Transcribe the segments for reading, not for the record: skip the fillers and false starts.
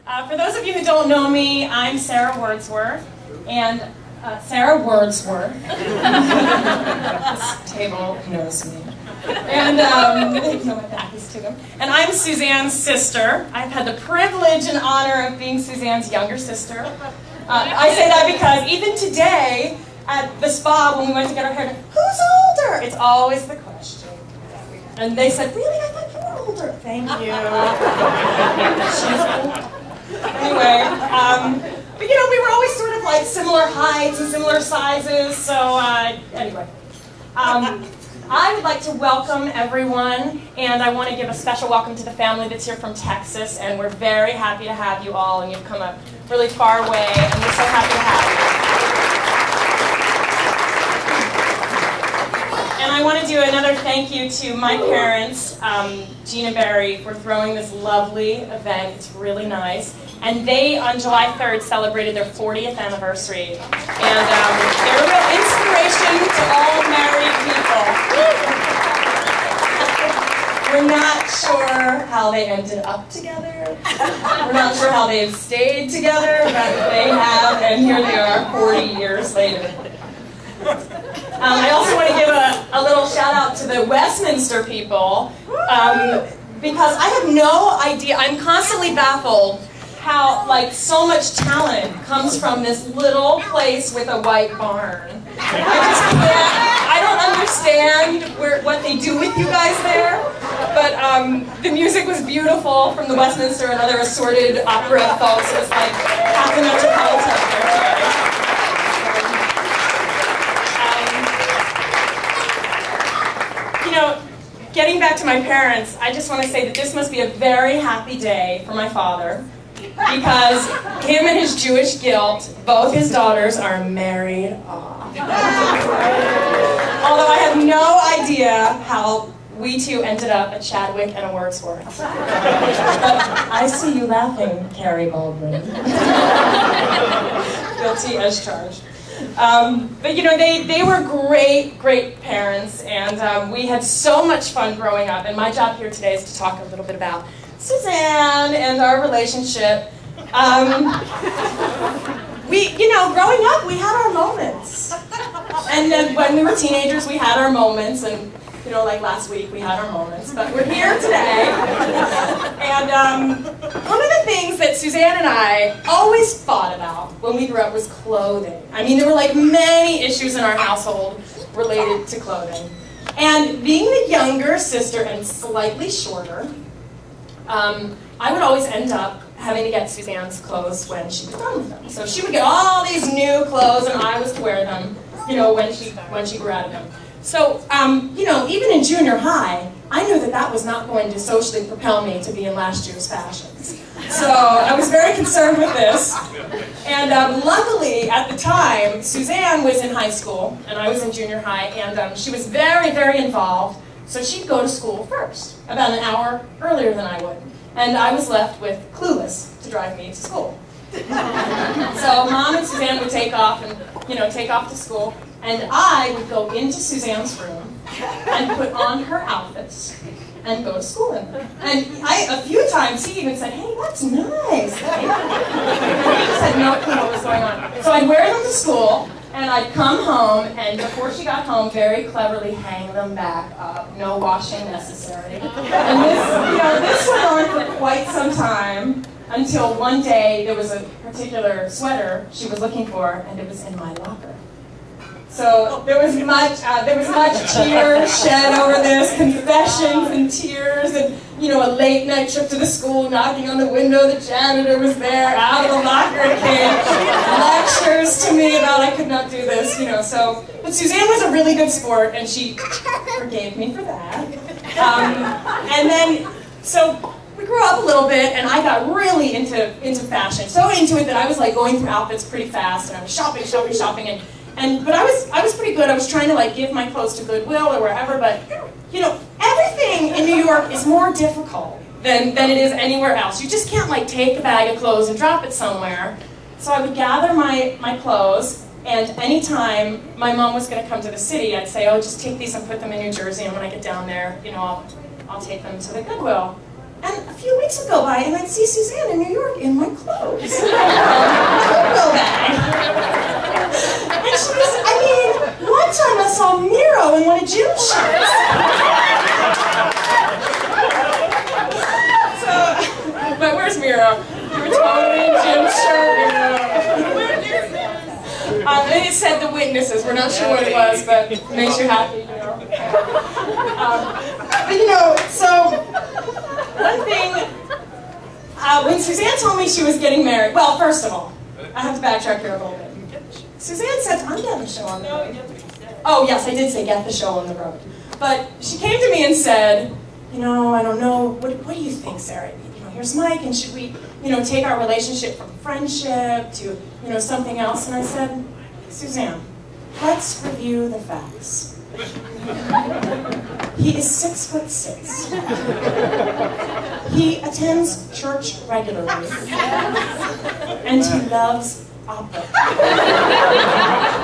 For those of you who don't know me, I'm Sarah Wordsworth, and Sarah Wordsworth. This table knows me. And they know my back is to them. And I'm Suzanne's sister. I've had the privilege and honor of being Suzanne's younger sister. I say that because even today at the spa when we went to get our hair done, who's older? It's always the question. And they said, really? I thought you were older. Thank you. She's old. Anyway, but you know, we were always sort of like similar heights and similar sizes, so anyway. I would like to welcome everyone, and I want to give a special welcome to the family that's here from Texas, and we're very happy to have you all, and you've come a really far way, and we're so happy to have you. And I want to do another thank you to my parents, Jean and Barry, for throwing this lovely event. It's really nice. And they, on July 3rd, celebrated their 40th anniversary. And they're a real inspiration to all married people. We're not sure how they ended up together. We're not sure how they've stayed together, but they have, and here they are 40 years later. I also want to give a little shout out to the Westminster people, because I have no idea, I'm constantly baffled how like so much talent comes from this little place with a white barn. I just can't, I don't understand what they do with you guys there, but the music was beautiful from the Westminster and other assorted opera folks. It was like half the Metropolitan there today. You know, getting back to my parents, I just want to say that this must be a very happy day for my father, because him and his Jewish guilt, both his daughters are married off. Although I have no idea how we two ended up at Chadwick and a Wordsworth. But I see you laughing, Carrie Baldwin. Guilty as charged. But you know, they were great parents, and we had so much fun growing up, and my job here today is to talk a little bit about Suzanne and our relationship. You know, growing up, we had our moments. And then when we were teenagers, we had our moments, and you know, like last week, we had our moments, but we're here today. And one of the things that Suzanne and I always fought about when we grew up was clothing. I mean, there were like many issues in our household related to clothing. And being the younger sister and slightly shorter, I would always end up having to get Suzanne's clothes when she was done with them. So she would get all these new clothes, and I was to wear them, you know, when she grew out of them. So, you know, even in junior high, I knew that that was not going to socially propel me to be in last year's fashions. So I was very concerned with this. And luckily, at the time, Suzanne was in high school, and I was in junior high, and she was very, very involved. So she'd go to school first, about an hour earlier than I would. And I was left with Clueless to drive me to school. So Mom and Suzanne would take off and, you know, take off to school. And I would go into Suzanne's room and put on her outfits and go to school in them. And a few times he even said, hey, that's nice. He just had no clue what was going on. So I'd wear them to school, and I'd come home, and before she got home, very cleverly hang them back up. No washing necessary. And this, you know, this went on for quite some time, until one day there was a particular sweater she was looking for, and it was in my locker. So there was much tears shed over this, confessions and tears, and you know, a late night trip to the school, knocking on the window, the janitor was there, out of the locker it came, lectures to me about I could not do this, you know. So, but Suzanne was a really good sport, and she forgave me for that. And then, so we grew up a little bit, and I got really into fashion, so into it that I was like going through outfits pretty fast, and I was shopping, but I was pretty good. I was trying to like give my clothes to Goodwill or wherever, but you know, everything in New York is more difficult than it is anywhere else. You just can't like take a bag of clothes and drop it somewhere. So I would gather my clothes, and anytime my mom was going to come to the city, I'd say, oh, just take these and put them in New Jersey, and when I get down there, you know, I'll take them to the Goodwill. And a few weeks would go by, and I'd see Suzanne in New York in my clothes. My go bag. And she was, I mean, one time I saw Miro in one of Jim's shirts. But where's Miro? You were totally in Jim's shirt, and it said the witnesses. We're not sure what it was, but it makes you happy, you know. But you know, so one thing, when Suzanne told me she was getting married, well, first of all, I have to backtrack here a little bit. Suzanne said, I'm getting the show on the road. Oh, yes, I did say get the show on the road. But she came to me and said, you know, I don't know, what do you think, Sarah? You know, here's Mike, and should we, you know, take our relationship from friendship to, you know, something else? And I said, Suzanne, let's review the facts. He is 6'6". He attends church regularly, and he loves opera.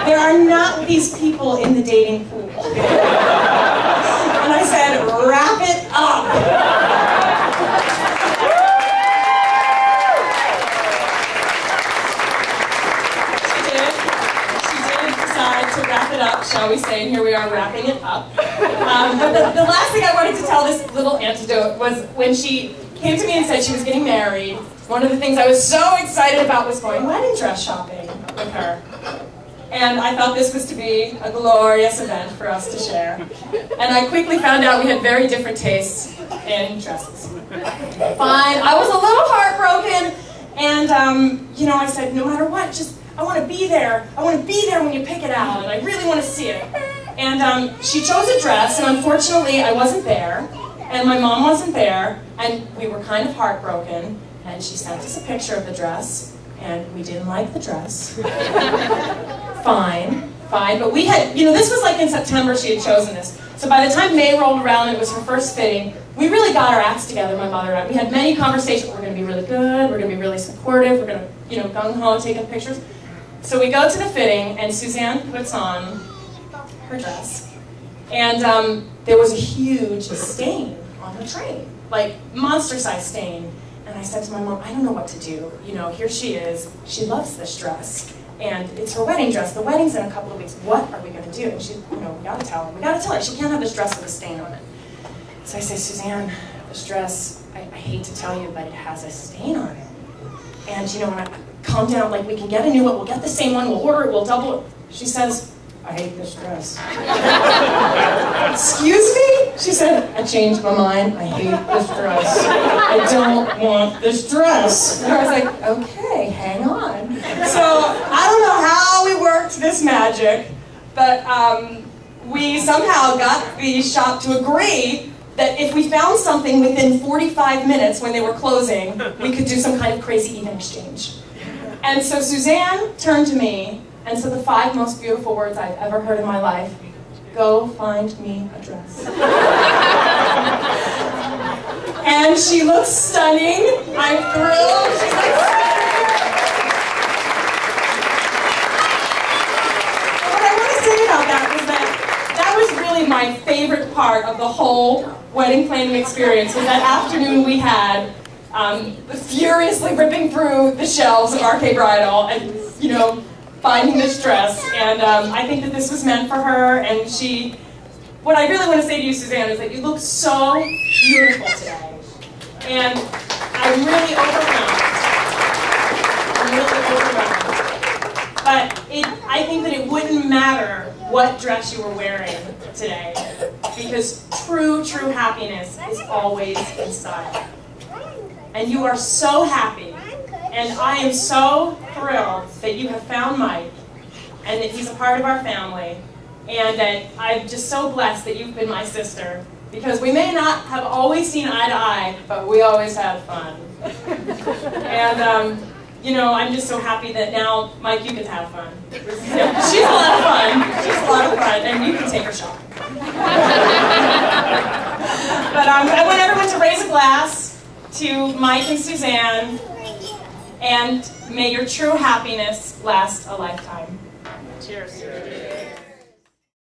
There are not these people in the dating pool. And I said, wrap it up. To wrap it up, shall we say, and here we are wrapping it up. But the last thing I wanted to tell this little anecdote was when she came to me and said she was getting married, one of the things I was so excited about was going wedding dress shopping with her. And I thought this was to be a glorious event for us to share. And I quickly found out we had very different tastes in dresses. Fine, I was a little heartbroken, and you know, I said, no matter what, just I want to be there. I want to be there when you pick it out, and I really want to see it. And she chose a dress, and unfortunately, I wasn't there, and my mom wasn't there, and we were kind of heartbroken. And she sent us a picture of the dress, and we didn't like the dress. Fine, but we had, you know, this was like in September she had chosen this. So by the time May rolled around, it was her first fitting. We really got our acts together, my mother and I. We had many conversations. We're going to be really good. We're going to be really supportive. We're going to, you know, gung-ho, taking pictures. So we go to the fitting, and Suzanne puts on her dress, and there was a huge stain on her train, like monster-sized stain. And I said to my mom, I don't know what to do. You know, here she is. She loves this dress, and it's her wedding dress. The wedding's in a couple of weeks. What are we going to do? And she, you know, we got to tell her. We got to tell her. She can't have this dress with a stain on it. So I say, Suzanne, this dress, I hate to tell you, but it has a stain on it. And you know, when I calm down, like, we can get a new one, we'll get the same one, we'll order it, we'll double it. She says, I hate this dress. Excuse me? She said, I changed my mind, I hate this dress. I don't want this dress. And I was like, okay, hang on. So, I don't know how we worked this magic, but we somehow got the shop to agree that if we found something within 45 minutes when they were closing, we could do some kind of crazy even exchange. And so Suzanne turned to me and said the 5 most beautiful words I've ever heard in my life: go find me a dress. And she looks stunning. I'm thrilled. She looks stunning. What I want to say about that was that was really my favorite part of the whole wedding planning experience, was that afternoon we had furiously ripping through the shelves of RK Bridal and, you know, finding this dress. And I think that this was meant for her, and she, what I really want to say to you, Suzanne, is that you look so beautiful today. And I'm really overwhelmed. But I think that it wouldn't matter what dress you were wearing today, because true happiness is always in style. And you are so happy, and I am so thrilled that you have found Mike, and that he's a part of our family, and that I'm just so blessed that you've been my sister, because we may not have always seen eye to eye, but we always had fun. And you know, I'm just so happy that now, Mike, you get to have fun. She's a lot of fun. She's a lot of fun, and you can take her shopping. But I want everyone to raise a glass to Mike and Suzanne, and may your true happiness last a lifetime. Cheers.